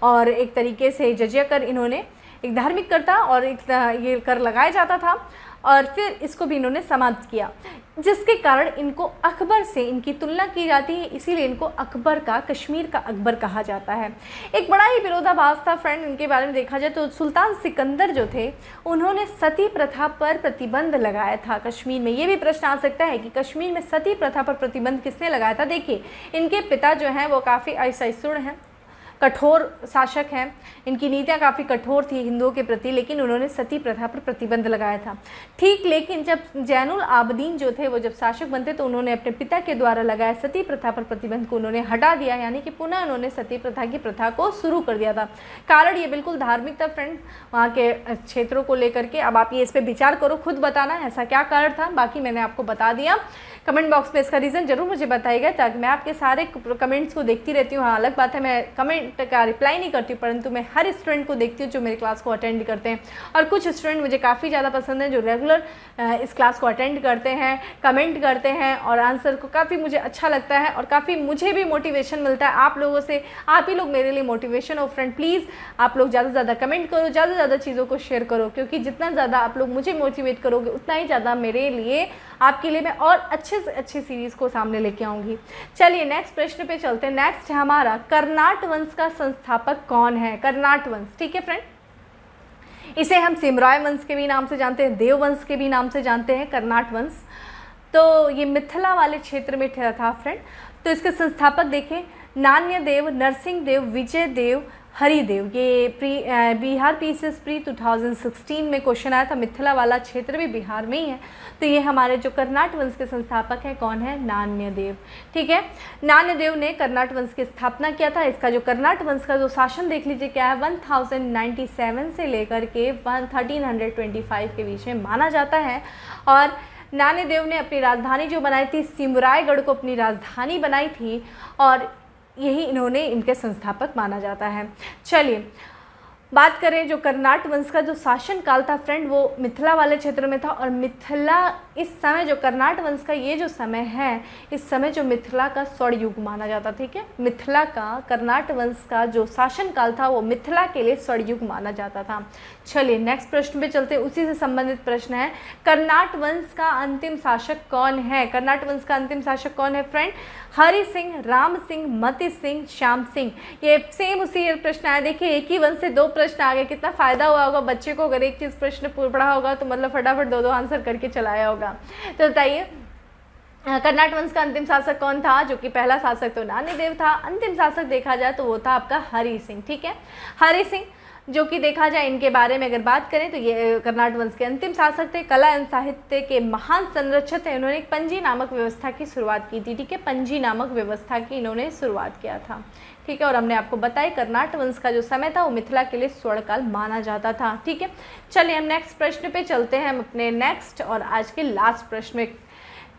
और एक तरीके से जजिया कर इन्होंने एक धार्मिक कर था और एक ये कर लगाया जाता था और फिर इसको भी इन्होंने समाप्त किया, जिसके कारण इनको अकबर से इनकी तुलना की जाती है। इसीलिए इनको अकबर का कश्मीर का अकबर कहा जाता है। एक बड़ा ही विरोधाभास था फ्रेंड इनके बारे में देखा जाए तो सुल्तान सिकंदर जो थे उन्होंने सती प्रथा पर प्रतिबंध लगाया था कश्मीर में। ये भी प्रश्न आ सकता है कि कश्मीर में सती प्रथा पर प्रतिबंध किसने लगाया था। देखिए इनके पिता जो हैं वो काफ़ी असहिष्णु हैं, कठोर शासक हैं, इनकी नीतियाँ काफ़ी कठोर थी हिंदुओं के प्रति, लेकिन उन्होंने सती प्रथा पर प्रतिबंध लगाया था। ठीक, लेकिन जब जैनुल आबदीन जो थे वो जब शासक बनते तो उन्होंने अपने पिता के द्वारा लगाए सती प्रथा पर प्रतिबंध को उन्होंने हटा दिया, यानी कि पुनः उन्होंने सती प्रथा की प्रथा को शुरू कर दिया था। कारण ये बिल्कुल धार्मिक था फ्रेंड वहाँ के क्षेत्रों को लेकर के। अब आप ये इस पर विचार करो, खुद बताना ऐसा क्या कारण था। बाकी मैंने आपको बता दिया। कमेंट बॉक्स में इसका रीज़न जरूर मुझे बताइएगा ताकि मैं आपके सारे कमेंट्स को देखती रहती हूँ। हाँ, अलग बात है मैं कमेंट कमेंट का रिप्लाई नहीं करती हूँ, परंतु मैं हर स्टूडेंट को देखती हूँ जो मेरी क्लास को अटेंड करते हैं। और कुछ स्टूडेंट मुझे काफ़ी ज़्यादा पसंद है जो रेगुलर इस क्लास को अटेंड करते हैं, कमेंट करते हैं और आंसर को काफ़ी मुझे अच्छा लगता है और काफ़ी मुझे भी मोटिवेशन मिलता है आप लोगों से। आप ही लोग मेरे लिए मोटिवेशन हो फ्रेंड। प्लीज़ आप लोग ज़्यादा से ज़्यादा कमेंट करो, ज़्यादा से ज़्यादा चीज़ों को शेयर करो, क्योंकि जितना ज़्यादा आप लोग मुझे मोटिवेट करोगे उतना ही ज़्यादा मेरे लिए, आपके लिए मैं और अच्छे से अच्छी सीरीज़ को सामने लेके आऊँगी। चलिए नेक्स्ट प्रश्न पे चलते हैं। नेक्स्ट है हमारा कर्नाट वंश का संस्थापक कौन है? कर्नाट वंश, ठीक है फ्रेंड। इसे हम सिमराय वंश के भी नाम से जानते हैं, देव वंश के भी नाम से जानते हैं, कर्नाट वंश। तो ये मिथिला वाले क्षेत्र में था फ्रेंड। तो इसके संस्थापक देखें, नान्यदेव, नरसिंहदेव, विजयदेव, हरिदेव। ये बिहार पीसीएस प्री 2016 में क्वेश्चन आया था। मिथिला वाला क्षेत्र भी बिहार में ही है। तो ये हमारे जो कर्नाट वंश के संस्थापक हैं कौन है? नान्यदेव, ठीक है। नान्यदेव ने कर्नाट वंश की स्थापना किया था। इसका जो कर्नाट वंश का जो शासन देख लीजिए क्या है, 1097 से लेकर के 1325 के बीच में माना जाता है। और नान्यदेव ने अपनी राजधानी जो बनाई थी, सिमरायगढ़ को अपनी राजधानी बनाई थी और यही इन्होंने इनके संस्थापक माना जाता है। चलिए बात करें जो कर्नाट वंश का जो शासन काल था फ्रेंड, वो मिथिला वाले क्षेत्र में था। और मिथिला इस समय जो कर्नाट वंश का ये जो समय है, इस समय जो मिथिला का स्वर्ण युग माना जाता, ठीक है। मिथिला का कर्नाट वंश का जो शासन काल था वो मिथिला के लिए स्वर्ण युग माना जाता था। चलिए नेक्स्ट प्रश्न पे चलते हैं, उसी से संबंधित प्रश्न है। कर्नाट वंश का अंतिम शासक कौन है? कर्नाट वंश का अंतिम शासक कौन है फ्रेंड? हरि सिंह, राम सिंह, मति सिंह, श्याम सिंह। ये सेम उसी प्रश्न आया। देखिए एक ही वंश से दो प्रश्न आ गए, कितना फ़ायदा हुआ होगा बच्चे को अगर एक चीज़ प्रश्न पढ़ा होगा तो मतलब फटाफट दो आंसर करके चलाया होगा। तो बताइए कर्नाट वंश का अंतिम शासक कौन था? जो कि पहला शासक तो नान्यदेव था, अंतिम शासक देखा जाए तो वो था आपका हरि सिंह, ठीक है। हरि सिंह जो कि देखा जाए इनके बारे में अगर बात करें तो ये कर्नाट वंश के अंतिम शासक थे, कला एवं साहित्य के महान संरक्षक थे। इन्होंने एक पंजी नामक व्यवस्था की शुरुआत की थी, ठीक है। पंजी नामक व्यवस्था की इन्होंने शुरुआत किया था, ठीक है। और हमने आपको बताया कर्नाट वंश का जो समय था वो मिथिला के लिए स्वर्णकाल माना जाता था, ठीक है। चलिए हम नेक्स्ट प्रश्न पे चलते हैं, हम अपने नेक्स्ट और आज के लास्ट प्रश्न में।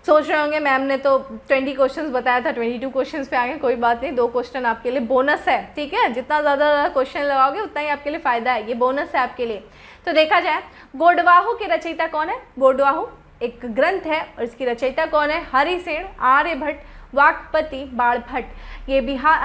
सोच रहे होंगे मैम ने तो 20 क्वेश्चंस बताया था, 22 क्वेश्चंस पे आ गए। कोई बात नहीं, 2 क्वेश्चन आपके लिए बोनस है, ठीक है। जितना ज़्यादा क्वेश्चन लगाओगे उतना ही आपके लिए फ़ायदा है, ये बोनस है आपके लिए। तो देखा जाए गोडवाहु के रचयिता कौन है? गोडवाहु एक ग्रंथ है और इसकी रचयिता कौन है? हरिसेन, आर्यभट्ट, वाकपति, बाणभट्ट। ये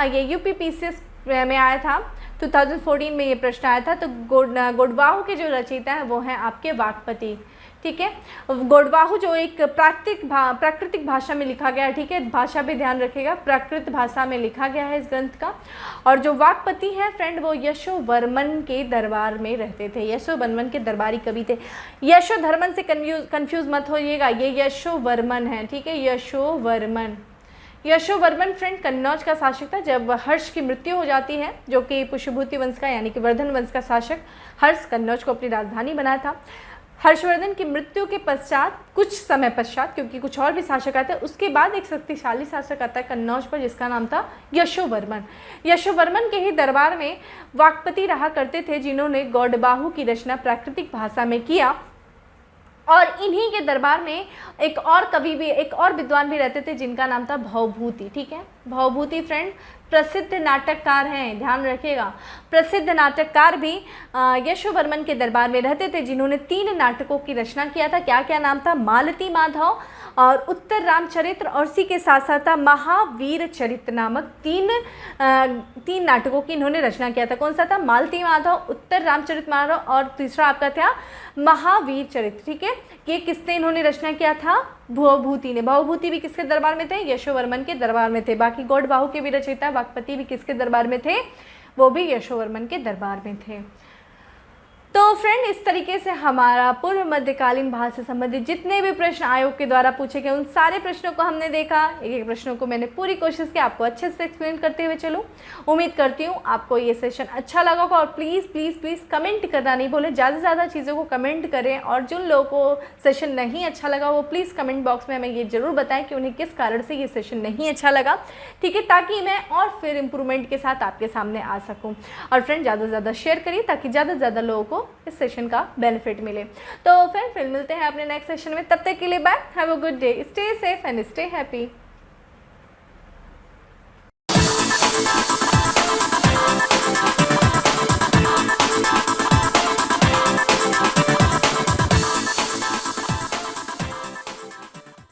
ये यूपी पीसीएस में आया था 2014 में ये प्रश्न आया था। तो गोडवाहु के जो रचयिता है वो हैं आपके वाकपति, ठीक है। गोडवाहु जो एक प्राकृतिक भाषा में लिखा गया है, ठीक है। भाषा पे ध्यान रखिएगा, प्राकृत भाषा में लिखा गया है इस ग्रंथ का। और जो वाकपति है फ्रेंड वो यशोवर्मन के दरबार में रहते थे, यशोवर्मन के दरबारी कवि थे। यशोधर्मन से कंफ्यूज मत होइएगा, ये यशोवर्मन है, ठीक है। यशोवर्मन फ्रेंड कन्नौज का शासक था। जब हर्ष की मृत्यु हो जाती है, जो कि पुष्यभूति वंश का यानी कि वर्धन वंश का शासक हर्ष कन्नौज को अपनी राजधानी बनाया था। हर्षवर्धन की मृत्यु के पश्चात, कुछ समय पश्चात, क्योंकि कुछ और भी शासक आते हैं, उसके बाद एक शक्तिशाली शासक आता है कन्नौज पर जिसका नाम था यशोवर्मन। यशोवर्मन के ही दरबार में वाकपति रहा करते थे जिन्होंने गोडवाहु की रचना प्राकृतिक भाषा में किया। और इन्हीं के दरबार में एक और कवि भी, एक और विद्वान भी रहते थे जिनका नाम था भवभूति, ठीक है। भवभूति फ्रेंड प्रसिद्ध नाटककार हैं, ध्यान रखिएगा। प्रसिद्ध नाटककार भी यशोवर्मन के दरबार में रहते थे जिन्होंने 3 नाटकों की रचना किया था। क्या क्या नाम था? मालती माधव और उत्तर रामचरित्र, और इसी के साथ साथ था महावीर चरित्र नामक 3 नाटकों की इन्होंने रचना किया था। कौन सा था? मालती माधव, उत्तर रामचरित माधव और तीसरा आपका था महावीर चरित्र, ठीक है। ये किसने इन्होंने रचना किया था? भवभूति ने। भवभूति भी किसके दरबार में थे? यशोवर्मन के दरबार में थे। बाकी गोडवाहु के भी रचयिता वाकपति भी किसके दरबार में थे? वो भी यशोवर्मन के दरबार में थे। तो फ्रेंड इस तरीके से हमारा पूर्व मध्यकालीन भारत से संबंधित जितने भी प्रश्न आयोग के द्वारा पूछे गए उन सारे प्रश्नों को हमने देखा। एक प्रश्नों को मैंने पूरी कोशिश की आपको अच्छे से एक्सप्लेन करते हुए चलूँ। उम्मीद करती हूँ आपको ये सेशन अच्छा लगा होगा। और प्लीज़ प्लीज़ प्लीज़ कमेंट करना नहीं भूलें, ज़्यादा से ज़्यादा चीज़ों को कमेंट करें। और जिन लोगों को सेशन नहीं अच्छा लगा वो प्लीज़ कमेंट बॉक्स में हमें ये ज़रूर बताएं कि उन्हें किस कारण से ये सेशन नहीं अच्छा लगा, ठीक है, ताकि मैं और फिर इम्प्रूवमेंट के साथ आपके सामने आ सकूँ। और फ्रेंड ज़्यादा से ज़्यादा शेयर करिए ताकि ज़्यादा से ज़्यादा लोगों को इस सेशन का बेनिफिट मिले। तो फिर मिलते हैं अपने नेक्स्ट सेशन में। तब तक के लिए bye, have a good day, stay safe and stay happy.